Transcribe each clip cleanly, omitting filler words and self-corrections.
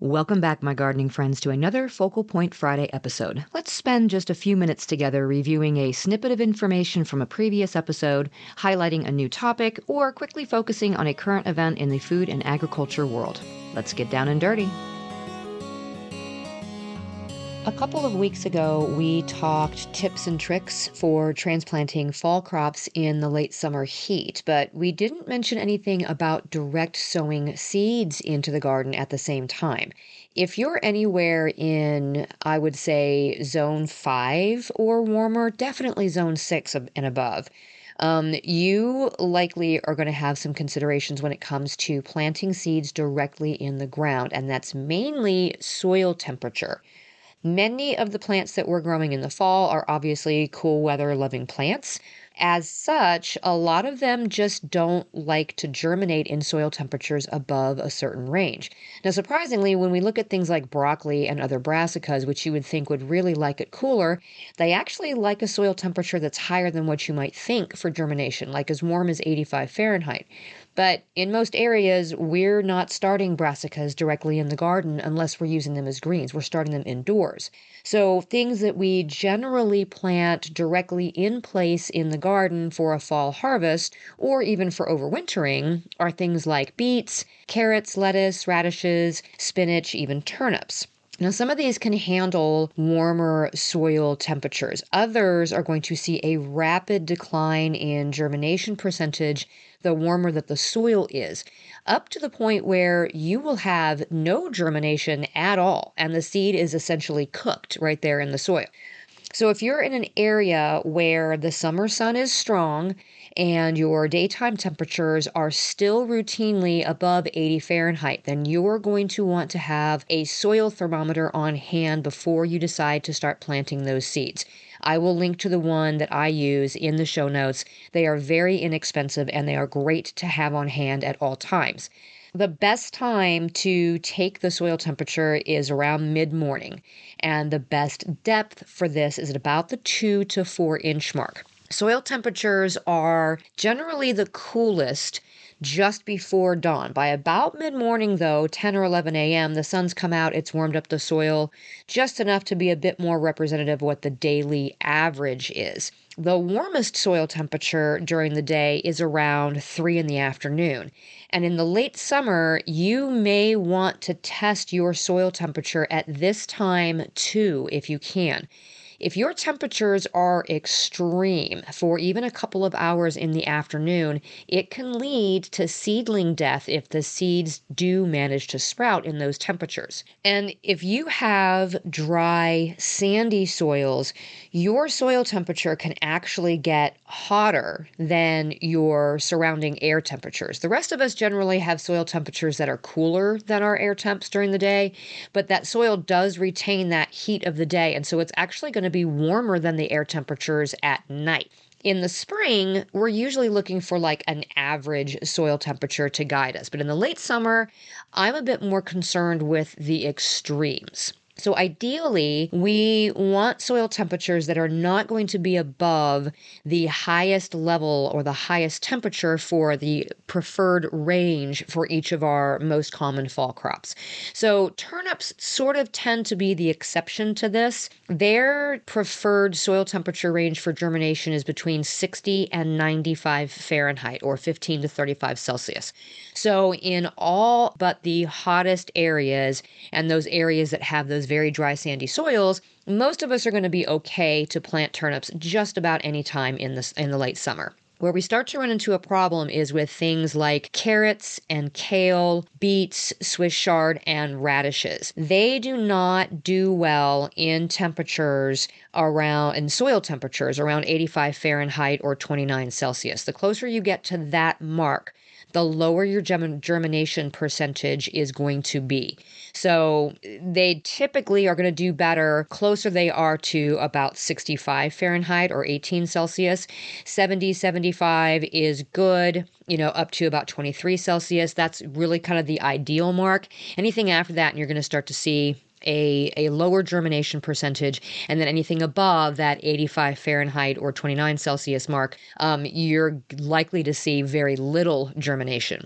Welcome back, my gardening friends, to another Focal Point Friday episode. Let's spend just a few minutes together reviewing a snippet of information from a previous episode, highlighting a new topic, or quickly focusing on a current event in the food and agriculture world. Let's get down and dirty. A couple of weeks ago, we talked tips and tricks for transplanting fall crops in the late summer heat, but we didn't mention anything about direct sowing seeds into the garden at the same time. If you're anywhere in, I would say, zone 5 or warmer, definitely zone 6 and above, you likely are going to have some considerations when it comes to planting seeds directly in the ground, and that's mainly soil temperature. Many of the plants that we're growing in the fall are obviously cool weather loving plants. As such, a lot of them just don't like to germinate in soil temperatures above a certain range. Now, surprisingly, when we look at things like broccoli and other brassicas, which you would think would really like it cooler, they actually like a soil temperature that's higher than what you might think for germination, like as warm as 85 Fahrenheit. But in most areas, we're not starting brassicas directly in the garden unless we're using them as greens. We're starting them indoors. So things that we generally plant directly in place in the garden for a fall harvest or even for overwintering are things like beets, carrots, lettuce, radishes, spinach, even turnips. Now, some of these can handle warmer soil temperatures. Others are going to see a rapid decline in germination percentage the warmer that the soil is, up to the point where you will have no germination at all, and the seed is essentially cooked right there in the soil. So if you're in an area where the summer sun is strong and your daytime temperatures are still routinely above 80 Fahrenheit, then you're going to want to have a soil thermometer on hand before you decide to start planting those seeds. I will link to the one that I use in the show notes. They are very inexpensive and they are great to have on hand at all times. The best time to take the soil temperature is around mid-morning, and the best depth for this is at about the 2 to 4 inch mark. Soil temperatures are generally the coolest just before dawn. By about mid-morning, though, 10 or 11 a.m., the sun's come out, it's warmed up the soil just enough to be a bit more representative of what the daily average is. The warmest soil temperature during the day is around 3 in the afternoon. And in the late summer, you may want to test your soil temperature at this time too, if you can. If your temperatures are extreme for even a couple of hours in the afternoon, it can lead to seedling death if the seeds do manage to sprout in those temperatures. And if you have dry, sandy soils, your soil temperature can actually get hotter than your surrounding air temperatures. The rest of us generally have soil temperatures that are cooler than our air temps during the day, but that soil does retain that heat of the day, and so it's actually going to be warmer than the air temperatures at night. In the spring, we're usually looking for like an average soil temperature to guide us. But in the late summer, I'm a bit more concerned with the extremes. So ideally, we want soil temperatures that are not going to be above the highest level or the highest temperature for the preferred range for each of our most common fall crops. So turnips sort of tend to be the exception to this. Their preferred soil temperature range for germination is between 60 and 95 Fahrenheit or 15 to 35 Celsius. So in all but the hottest areas and those areas that have those very dry, sandy soils, most of us are going to be okay to plant turnips just about any time in the late summer. Where we start to run into a problem is with things like carrots and kale, beets, Swiss chard, and radishes. They do not do well in soil temperatures around 85 Fahrenheit or 29 Celsius. The closer you get to that mark, the lower your germination percentage is going to be. So they typically are going to do better closer they are to about 65 Fahrenheit or 18 Celsius. 70, 75 is good, up to about 23 Celsius. That's really kind of the ideal mark. Anything after that, and you're going to start to see a lower germination percentage, and then anything above that 85 Fahrenheit or 29 Celsius mark, you're likely to see very little germination.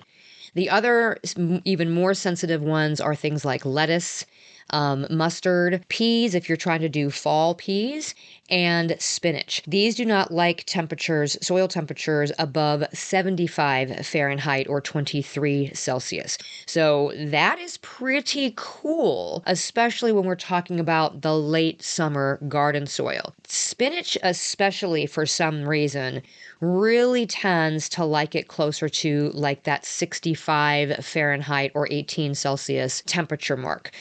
The other even more sensitive ones are things like lettuce, mustard, peas, if you're trying to do fall peas, and spinach. These do not like soil temperatures above 75 Fahrenheit or 23 Celsius. So that is pretty cool, especially when we're talking about the late summer garden soil. Spinach, especially for some reason, really tends to like it closer to like that 65 Fahrenheit or 18 Celsius temperature mark.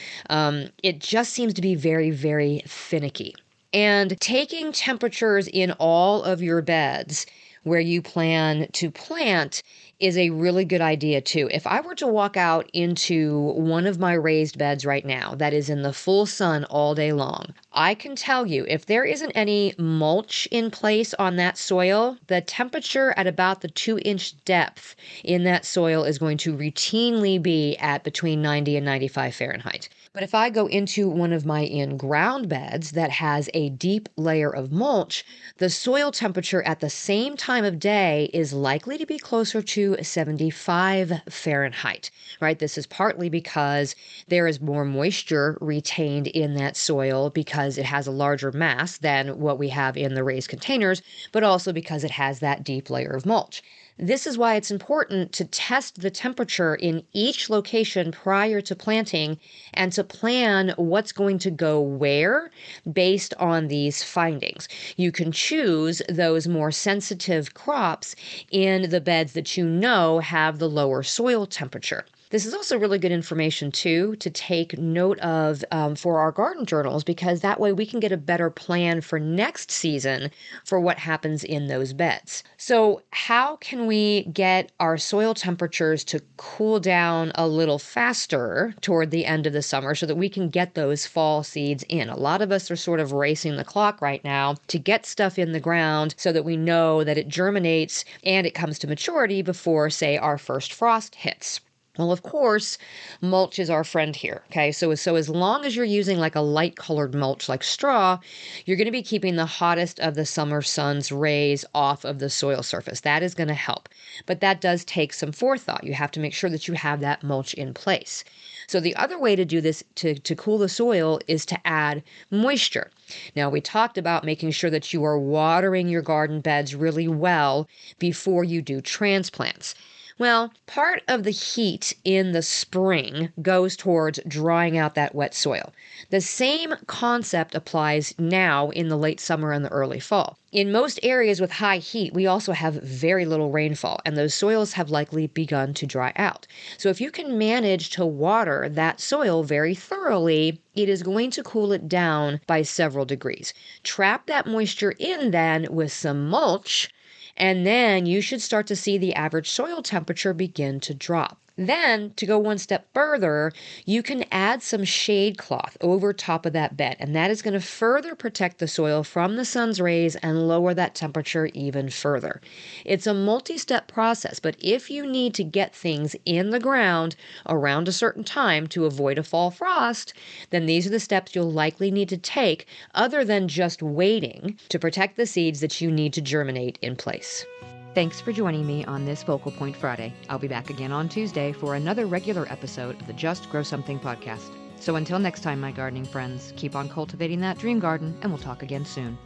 It just seems to be very, very finicky. And taking temperatures in all of your beds where you plan to plant is a really good idea too. If I were to walk out into one of my raised beds right now that is in the full sun all day long, I can tell you if there isn't any mulch in place on that soil, the temperature at about the 2-inch depth in that soil is going to routinely be at between 90 and 95 Fahrenheit. But if I go into one of my in-ground beds that has a deep layer of mulch, the soil temperature at the same time of day is likely to be closer to 75 Fahrenheit, right? This is partly because there is more moisture retained in that soil because it has a larger mass than what we have in the raised containers, but also because it has that deep layer of mulch. This is why it's important to test the temperature in each location prior to planting and to plan what's going to go where based on these findings. You can choose those more sensitive crops in the beds that you know have the lower soil temperature. This is also really good information, too, to take note of for our garden journals, because that way we can get a better plan for next season for what happens in those beds. So how can we get our soil temperatures to cool down a little faster toward the end of the summer so that we can get those fall seeds in? A lot of us are sort of racing the clock right now to get stuff in the ground so that we know that it germinates and it comes to maturity before, say, our first frost hits. Well, of course, mulch is our friend here, okay? So as long as you're using like a light-colored mulch like straw, you're going to be keeping the hottest of the summer sun's rays off of the soil surface. That is going to help. But that does take some forethought. You have to make sure that you have that mulch in place. So the other way to do this, to cool the soil, is to add moisture. Now, we talked about making sure that you are watering your garden beds really well before you do transplants. Well, part of the heat in the spring goes towards drying out that wet soil. The same concept applies now in the late summer and the early fall. In most areas with high heat, we also have very little rainfall, and those soils have likely begun to dry out. So if you can manage to water that soil very thoroughly, it is going to cool it down by several degrees. Trap that moisture in then with some mulch, and then you should start to see the average soil temperature begin to drop. Then, to go one step further, you can add some shade cloth over top of that bed, and that is going to further protect the soil from the sun's rays and lower that temperature even further. It's a multi-step process, but if you need to get things in the ground around a certain time to avoid a fall frost, then these are the steps you'll likely need to take other than just waiting to protect the seeds that you need to germinate in place. Thanks for joining me on this Focal Point Friday. I'll be back again on Tuesday for another regular episode of the Just Grow Something podcast. So until next time, my gardening friends, keep on cultivating that dream garden, and we'll talk again soon.